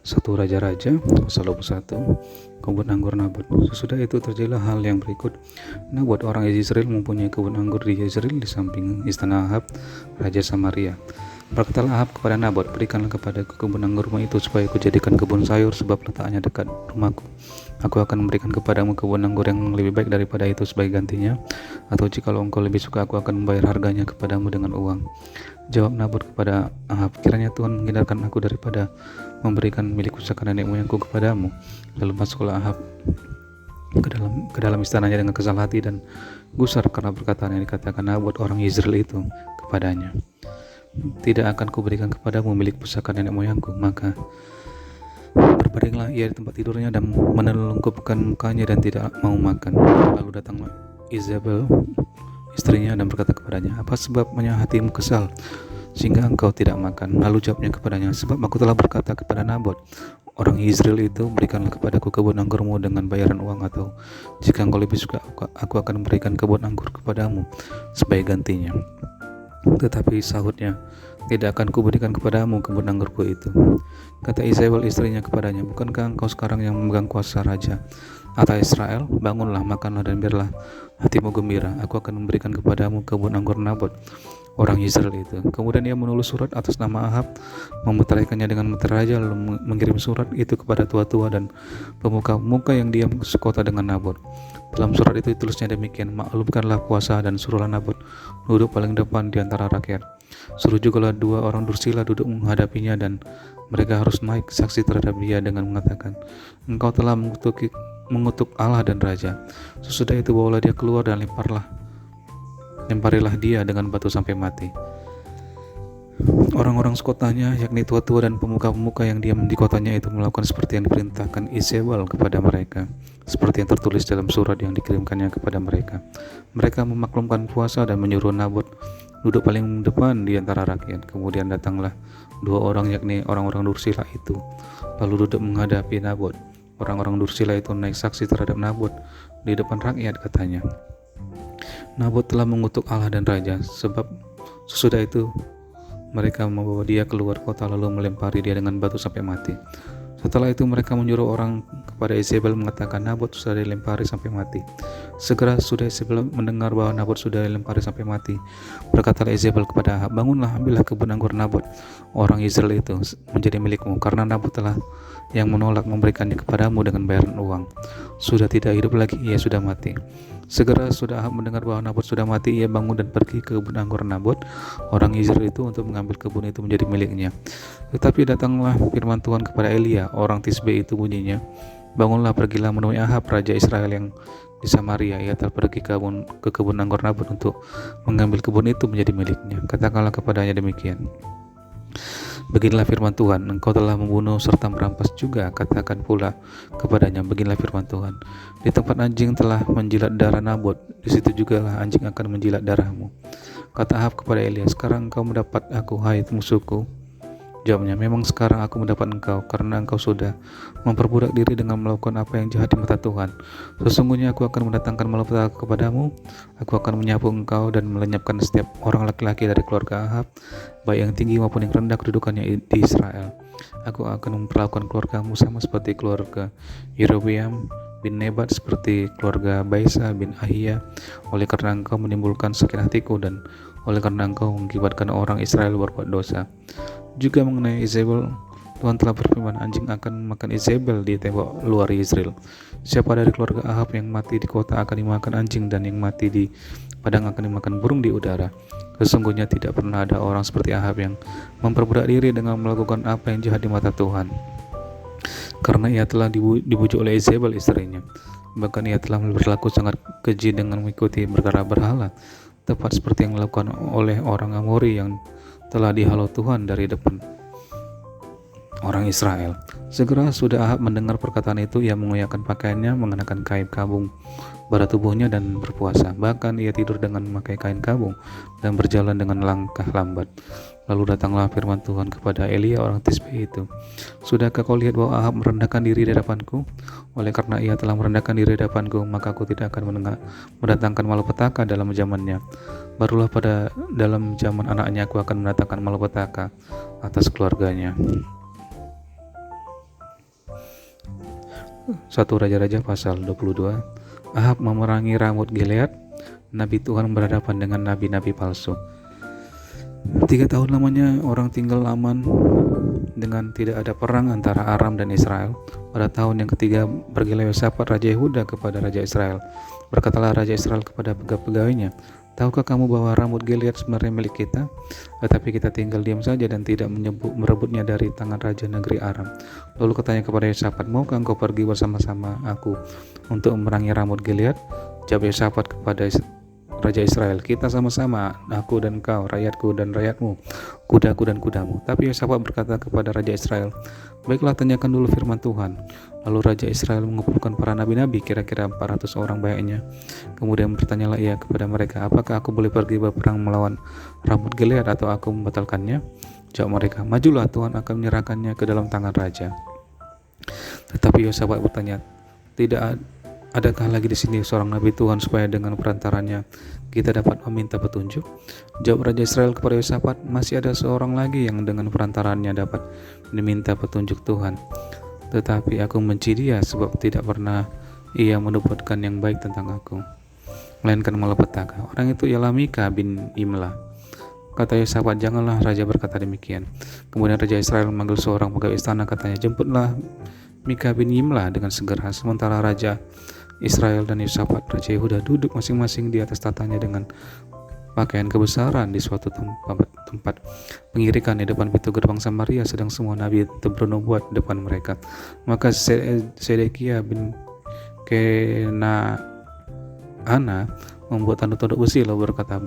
Satu Raja-Raja pasal 21, kebun anggur Nabot. Sesudah itu terjadilah hal yang berikut. Nabot orang Yezreel mempunyai kebun anggur di Yezreel di samping istana Ahab, Raja Samaria. Berkatalah Ahab kepada Nabot, berikanlah kepadaku kebun anggurmu itu supaya kujadikan kebun sayur, sebab letaknya dekat rumahku. Aku akan memberikan kepadamu kebun anggur yang lebih baik daripada itu sebagai gantinya, atau jikalau engkau lebih suka, aku akan membayar harganya kepadamu dengan uang. Jawab Nabot kepada Ahab, kiranya Tuhan menghindarkan aku daripada memberikan milik pusaka nenek moyangku kepadamu. Lalu masuklah Ahab ke dalam istananya dengan kesal hati dan gusar karena perkataan yang dikatakan Nabot orang Yezreel itu kepadanya. Tidak akan kuberikan kepadamu milik pusaka nenek moyangku. Maka berbaringlah ia di tempat tidurnya dan menelungkupkan mukanya dan tidak mau makan. Lalu datanglah Izabel istrinya dan berkata kepadanya, apa sebabnya hatimu kesal sehingga engkau tidak makan? Lalu jawabnya kepadanya, sebab aku telah berkata kepada Nabot orang Yezreel itu, berikanlah kepadaku kebun anggurmu dengan bayaran uang, atau jika engkau lebih suka, aku akan memberikan kebun anggur kepadamu sebagai gantinya. Tetapi sahutnya, tidak akan kuberikan kepadamu kebun anggurku itu. Kata Izabel istrinya kepadanya, bukankah engkau sekarang yang memegang kuasa raja atas Israel? Bangunlah, makanlah, dan biarlah hatimu gembira. Aku akan memberikan kepadamu kebun anggur Nabot orang Yezreel itu. Kemudian ia menulis surat atas nama Ahab, memeteraikannya dengan meter raja, lalu mengirim surat itu kepada tua-tua dan pemuka-pemuka yang diam sekota dengan Nabot. Dalam surat itu ditulisnya demikian, maklumkanlah kuasa dan suruhlah Nabot duduk paling depan di antara rakyat. Suruh jugalah 2 orang dursila duduk menghadapinya, dan mereka harus naik saksi terhadap dia dengan mengatakan, engkau telah mengutuk Allah dan raja. Sesudah itu bawalah dia keluar dan lemparilah dia dengan batu sampai mati. Orang-orang sekotanya, yakni tua-tua dan pemuka-pemuka yang diam di kotanya itu, melakukan seperti yang diperintahkan Izabel kepada mereka, seperti yang tertulis dalam surat yang dikirimkannya kepada mereka. Mereka memaklumkan puasa dan menyuruh Nabot duduk paling depan di antara rakyat. Kemudian datanglah 2 orang, yakni orang-orang dursila itu, lalu duduk menghadapi Nabot. Orang-orang dursila itu naik saksi terhadap Nabot di depan rakyat, katanya, Nabot telah mengutuk Allah dan raja. Sebab sesudah itu mereka membawa dia keluar kota lalu melempari dia dengan batu sampai mati. Setelah itu mereka menyuruh orang kepada Izabel mengatakan, Nabot sudah dilempari sampai mati. Segera sudah Izabel mendengar bahwa Nabot sudah dilempari sampai mati, berkatalah Izabel kepada Ahab, bangunlah, ambillah kebun anggur Nabot orang Yezreel itu menjadi milikmu, karena Nabot telah yang menolak memberikannya kepadamu dengan bayaran uang. Sudah tidak hidup lagi, ia sudah mati. Segera sudah Ahab mendengar bahwa Nabot sudah mati, ia bangun dan pergi ke kebun anggur Nabot orang Yezreel itu untuk mengambil kebun itu menjadi miliknya. Tetapi datanglah firman Tuhan kepada Elia orang Tisbe itu, bunyinya, bangunlah, pergilah menemui Ahab raja Israel yang di Samaria. Ia telah pergi ke kebun anggur Nabot untuk mengambil kebun itu menjadi miliknya. Katakanlah kepadanya demikian, beginilah firman Tuhan, engkau telah membunuh serta merampas juga. Katakan pula kepadanya, beginilah firman Tuhan, di tempat anjing telah menjilat darah Nabot, di situ jugalah anjing akan menjilat darahmu. Kata Ahab kepada Elia, sekarang engkau mendapat aku, hai musuhku. Jawabnya, memang sekarang aku mendapat engkau, karena engkau sudah memperbudak diri dengan melakukan apa yang jahat di mata Tuhan. Sesungguhnya aku akan mendatangkan malapetaka kepadamu, aku akan menyapu engkau dan melenyapkan setiap orang laki-laki dari keluarga Ahab, baik yang tinggi maupun yang rendah kedudukannya di Israel. Aku akan memperlakukan keluargamu sama seperti keluarga Yerobeam bin Nebat, seperti keluarga Baisa bin Ahia, oleh karena engkau menimbulkan sakit hatiku dan oleh karena engkau mengakibatkan orang Israel berbuat dosa. Juga mengenai Izabel, Tuhan telah berfirman, anjing akan makan Izabel di tembok luar Yezreel. Siapa dari keluarga Ahab yang mati di kota akan dimakan anjing, dan yang mati di padang akan dimakan burung di udara. Sesungguhnya tidak pernah ada orang seperti Ahab yang memperbudak diri dengan melakukan apa yang jahat di mata Tuhan, karena ia telah dibujuk oleh Izabel istrinya. Bahkan ia telah berlaku sangat keji dengan mengikuti berhala, tepat seperti yang dilakukan oleh orang Amori yang telah dihalau Tuhan dari depan orang Israel. Segera sudah Ahab mendengar perkataan itu, ia mengoyakkan pakaiannya, mengenakan kain kabung pada tubuhnya dan berpuasa. Bahkan ia tidur dengan memakai kain kabung dan berjalan dengan langkah lambat. Lalu datanglah firman Tuhan kepada Elia orang Tisbe itu, sudahkah kau lihat bahwa Ahab merendahkan diri di hadapanku? Oleh karena ia telah merendahkan diri di hadapanku, maka aku tidak akan mendatangkan malapetaka dalam zamannya. Barulah pada dalam zaman anaknya aku akan mendatangkan malapetaka atas keluarganya. 1 Raja-Raja pasal 22. Ahab memerangi Ramot Gilead. Nabi Tuhan berhadapan dengan nabi-nabi palsu. 3 tahun lamanya orang tinggal aman dengan tidak ada perang antara Aram dan Israel. Pada tahun yang ketiga pergilah Yosafat Raja Yehuda kepada Raja Israel. Berkatalah Raja Israel kepada pegawai-pegawainya, tahukah kamu bahwa Ramot Gilead sebenarnya milik kita? Tetapi kita tinggal diam saja dan tidak merebutnya dari tangan raja negeri Aram. Lalu katanya kepada Yosafat, maukah engkau pergi bersama-sama aku untuk memerangi Ramot Gilead? Jawab Yosafat kepada Raja Israel, kita sama-sama, aku dan kau, rakyatku dan rakyatmu, kudaku dan kudamu. Tapi Yosafat berkata kepada Raja Israel, baiklah, tanyakan dulu firman Tuhan. Lalu Raja Israel mengumpulkan para nabi-nabi, kira-kira 400 orang banyaknya. Kemudian bertanyalah ia kepada mereka, apakah aku boleh pergi berperang melawan Ramot Gilead atau aku membatalkannya? Jawab mereka, majulah, Tuhan akan menyerahkannya ke dalam tangan raja. Tetapi Yosafat bertanya, adakah lagi di sini seorang nabi Tuhan supaya dengan perantaranya kita dapat meminta petunjuk? Jawab Raja Israel kepada Yosafat, masih ada seorang lagi yang dengan perantaranya dapat diminta petunjuk Tuhan. Tetapi aku benci dia sebab tidak pernah ia menubuatkan yang baik tentang aku, melainkan malapetaka. Orang itu ialah Mika bin Imla. Kata Yosafat, janganlah raja berkata demikian. Kemudian Raja Israel memanggil seorang pegawai istana, katanya, jemputlah Mika bin Imla dengan segera. Sementara Raja Israel dan Yosafat Raja Yehuda duduk masing-masing di atas tatanya dengan pakaian kebesaran di suatu tempat pengirikan di depan pintu gerbang Samaria, sedang semua nabi itu bernubuat di depan mereka. Maka Sedekia bin Kenaana membuat tanduk-tanduk besi lalu berkata,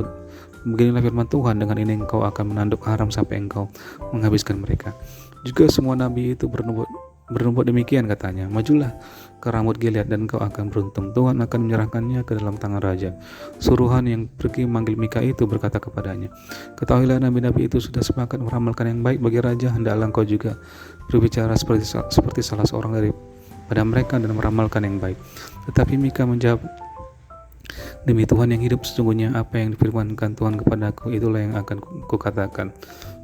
beginilah firman Tuhan, dengan ini engkau akan menanduk Aram sampai engkau menghabiskan mereka. Juga semua nabi itu bernubuat demikian, katanya, majulah ke Ramot Gilead dan kau akan beruntung, Tuhan akan menyerahkannya ke dalam tangan raja. Suruhan yang pergi memanggil Mika itu berkata kepadanya, ketahuilah nabi-nabi itu sudah sepakat meramalkan yang baik bagi raja, hendaklah engkau juga berbicara seperti salah seorang daripada mereka dan meramalkan yang baik. Tetapi Mika menjawab, demi Tuhan yang hidup, sesungguhnya apa yang difirmankan Tuhan kepadaku, itulah yang akan kukatakan.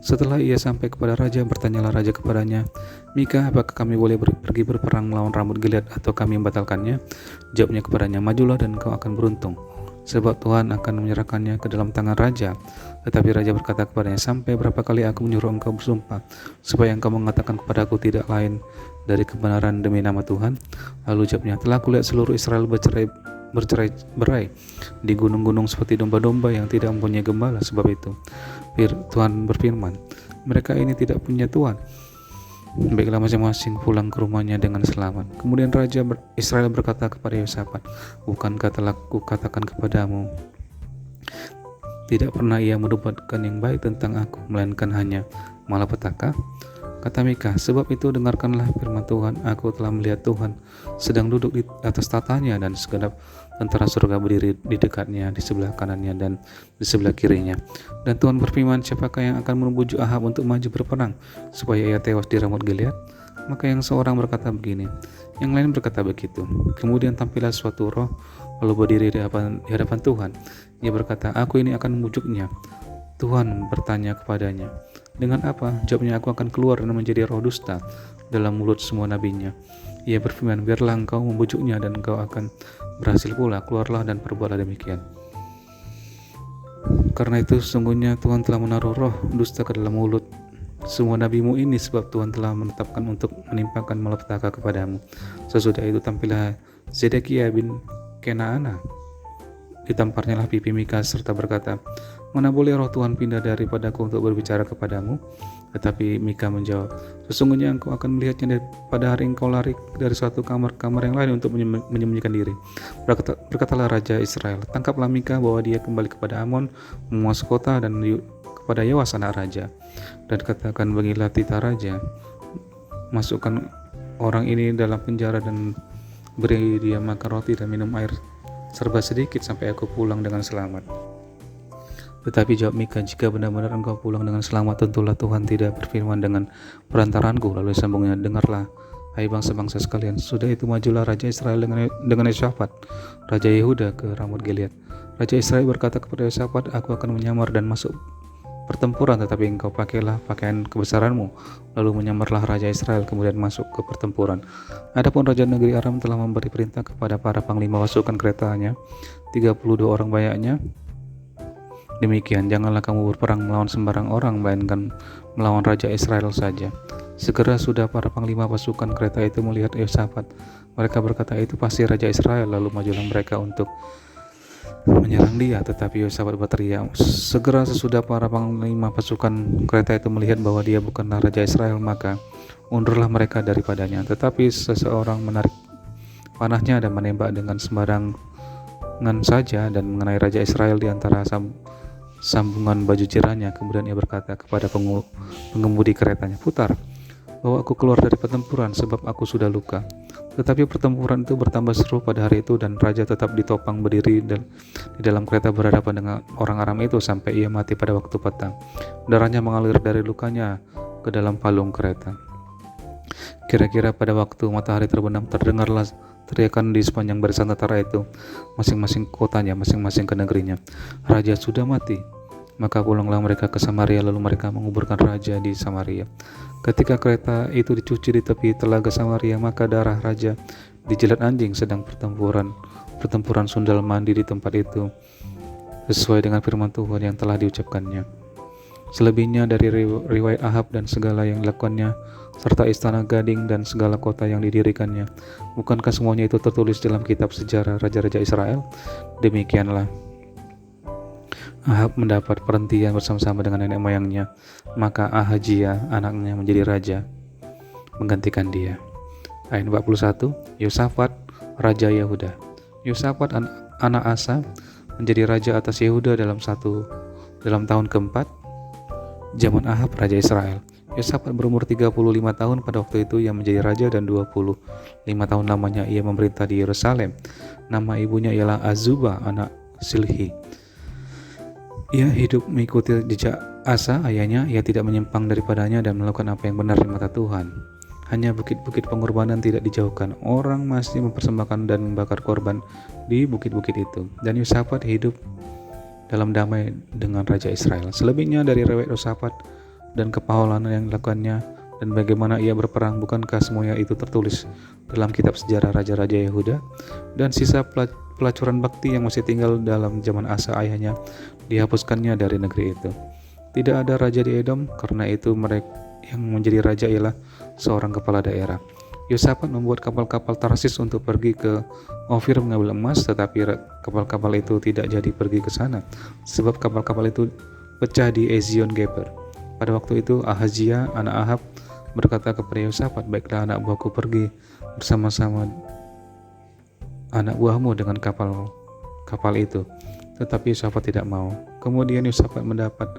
Setelah ia sampai kepada raja, bertanyalah raja kepadanya, Mika, apakah kami boleh pergi berperang melawan Ramot Gilead atau kami membatalkannya? Jawabnya kepadanya, majulah dan kau akan beruntung, sebab Tuhan akan menyerahkannya ke dalam tangan raja. Tetapi raja berkata kepadanya, sampai berapa kali aku menyuruh engkau bersumpah, supaya engkau mengatakan kepadaku tidak lain dari kebenaran demi nama Tuhan? Lalu jawabnya, telah kulihat seluruh Israel bercerai-berai di gunung-gunung seperti domba-domba yang tidak mempunyai gembala. Sebab itu Tuhan berfirman, mereka ini tidak punya Tuhan. Baiklah, masing-masing pulang ke rumahnya dengan selamat. Kemudian Raja Israel berkata kepada Yosafat, bukankah telah kukatakan kepadamu, tidak pernah ia menubuatkan yang baik tentang aku, melainkan hanya malapetaka? Kata Mika, sebab itu dengarkanlah firman Tuhan, aku telah melihat Tuhan sedang duduk di atas tatanya dan segenap tentara surga berdiri di dekatnya, di sebelah kanannya dan di sebelah kirinya. Dan Tuhan berfirman, siapakah yang akan membujuk Ahab untuk maju berperang supaya ia tewas di Ramot Gilead? Maka yang seorang berkata begini, yang lain berkata begitu. Kemudian tampillah suatu roh lalu berdiri di hadapan Tuhan. Ia berkata, aku ini akan membujuknya. Tuhan bertanya kepadanya, dengan apa? Jawabnya, aku akan keluar dan menjadi roh dusta dalam mulut semua nabinya. Ia berfirman, biarlah engkau membujuknya dan engkau akan berhasil pula. Keluarlah dan perbuatlah demikian. Karena itu sesungguhnya Tuhan telah menaruh roh dusta ke dalam mulut semua nabimu ini, sebab Tuhan telah menetapkan untuk menimpakan malapetaka kepadamu. Sesudah itu tampillah Zedekia bin Kenaana. Ditamparnyalah pipi Mika serta berkata, mana boleh roh Tuhan pindah daripadaku untuk berbicara kepadamu? Tetapi Mika menjawab, sesungguhnya engkau akan melihatnya pada hari engkau lari dari suatu kamar yang lain untuk menyembunyikan diri. Berkatalah Raja Israel, tangkaplah Mika, bawa dia kembali kepada Amon, menguasai kota, dan kepada Yoas anak raja. Dan katakan, bagilah titah raja, masukkan orang ini dalam penjara dan beri dia makan roti dan minum air serba sedikit sampai aku pulang dengan selamat. Tetapi jawab Mika, jika benar-benar engkau pulang dengan selamat, tentulah Tuhan tidak berfirman dengan perantaranku. Lalu sambungnya, dengarlah hai bangsa-bangsa sekalian. Sudah itu majulah Raja Israel dengan Yosafat Raja Yehuda ke Ramot Gilead. Raja Israel berkata kepada Yosafat, aku akan menyamar dan masuk pertempuran, tetapi engkau pakailah pakaian kebesaranmu, lalu menyamarlah raja Israel, kemudian masuk ke pertempuran. Adapun raja negeri Aram telah memberi perintah kepada para panglima pasukan keretanya, 32 orang banyaknya. Demikian, janganlah kamu berperang melawan sembarang orang, melainkan melawan raja Israel saja. Segera sudah para panglima pasukan kereta itu melihat Yosafat. Mereka berkata, itu pasti raja Israel. Lalu majulah mereka untuk menyerang dia, tetapi Yosafat berteriak. Segera sesudah para panglima pasukan kereta itu melihat bahwa dia bukanlah raja Israel, maka undurlah mereka daripadanya. Tetapi seseorang menarik panahnya dan menembak dengan sembarangan saja dan mengenai raja Israel di antara sambungan baju jirahnya. Kemudian ia berkata kepada pengemudi keretanya, putar, bawa aku keluar dari pertempuran, sebab aku sudah luka. Tetapi pertempuran itu bertambah seru pada hari itu, dan raja tetap ditopang berdiri di dalam kereta berhadapan dengan orang Aram itu sampai ia mati pada waktu petang. Darahnya mengalir dari lukanya ke dalam palung kereta. Kira-kira pada waktu matahari terbenam, terdengarlah teriakan di sepanjang barisan tentara itu, masing-masing kotanya, masing-masing ke negerinya. Raja sudah mati. Maka pulanglah mereka ke Samaria, lalu mereka menguburkan raja di Samaria. Ketika kereta itu dicuci di tepi telaga Samaria, maka darah raja dijilat anjing. Sedang pertempuran sundal mandi di tempat itu, sesuai dengan firman Tuhan yang telah diucapkannya. Selebihnya dari riwayat Ahab dan segala yang dilakukannya, serta istana gading dan segala kota yang didirikannya, bukankah semuanya itu tertulis dalam kitab sejarah raja-raja Israel? Demikianlah Ahab mendapat perhentian bersama-sama dengan nenek moyangnya, maka Ahazia anaknya menjadi raja menggantikan dia. Ayat 41, Yosafat raja Yehuda. Yosafat anak Asa menjadi raja atas Yehuda dalam tahun keempat zaman Ahab raja Israel. Yosafat berumur 35 tahun pada waktu itu ia menjadi raja, dan 25 tahun lamanya ia memerintah di Yerusalem. Nama ibunya ialah Azubah anak Silhi. Ia hidup mengikuti jejak Asa ayahnya. Ia tidak menyimpang daripadanya dan melakukan apa yang benar di mata Tuhan. Hanya bukit-bukit pengorbanan tidak dijauhkan. Orang masih mempersembahkan dan membakar korban di bukit-bukit itu. Dan Yosafat hidup dalam damai dengan raja Israel. Selebihnya dari riwayat Yosafat dan kepahlawanan yang dilakukannya dan bagaimana ia berperang, bukankah semuanya itu tertulis dalam kitab sejarah raja-raja Yehuda? Dan sisa pelacuran bakti yang masih tinggal dalam zaman Asa ayahnya, dihapuskannya dari negeri itu. Tidak ada raja di Edom, karena itu mereka yang menjadi raja ialah seorang kepala daerah. Yosafat membuat kapal-kapal Tarsis untuk pergi ke Ofir mengambil emas, tetapi kapal-kapal itu tidak jadi pergi ke sana, sebab kapal-kapal itu pecah di Ezion Geber. Pada waktu itu Ahazia anak Ahab berkata kepada Yosafat, baiklah anak buahku pergi bersama-sama anak buahmu dengan kapal itu. Tetapi Yosafat tidak mau. Kemudian Yosafat mendapat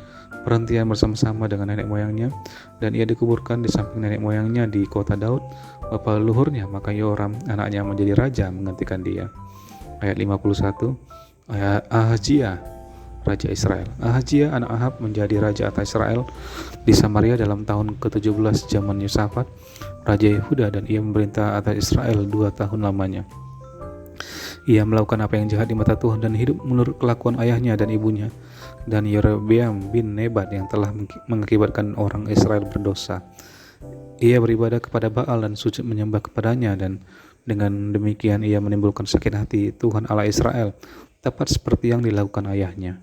perhentian bersama-sama dengan nenek moyangnya, dan ia dikuburkan di samping nenek moyangnya di kota Daud, bapa leluhurnya. Maka Yoram anaknya menjadi raja menggantikan dia. Ayat 51, Ahazia raja Israel. Ahazia anak Ahab menjadi raja atas Israel di Samaria dalam tahun ke-17 zaman Yosafat raja Yehuda, dan ia memerintah atas Israel 2 tahun lamanya. Ia melakukan apa yang jahat di mata Tuhan dan hidup menurut kelakuan ayahnya dan ibunya dan Yerobeam bin Nebat yang telah mengakibatkan orang Israel berdosa. Ia beribadah kepada Baal dan sujud menyembah kepadanya, dan dengan demikian ia menimbulkan sakit hati Tuhan Allah Israel, tepat seperti yang dilakukan ayahnya.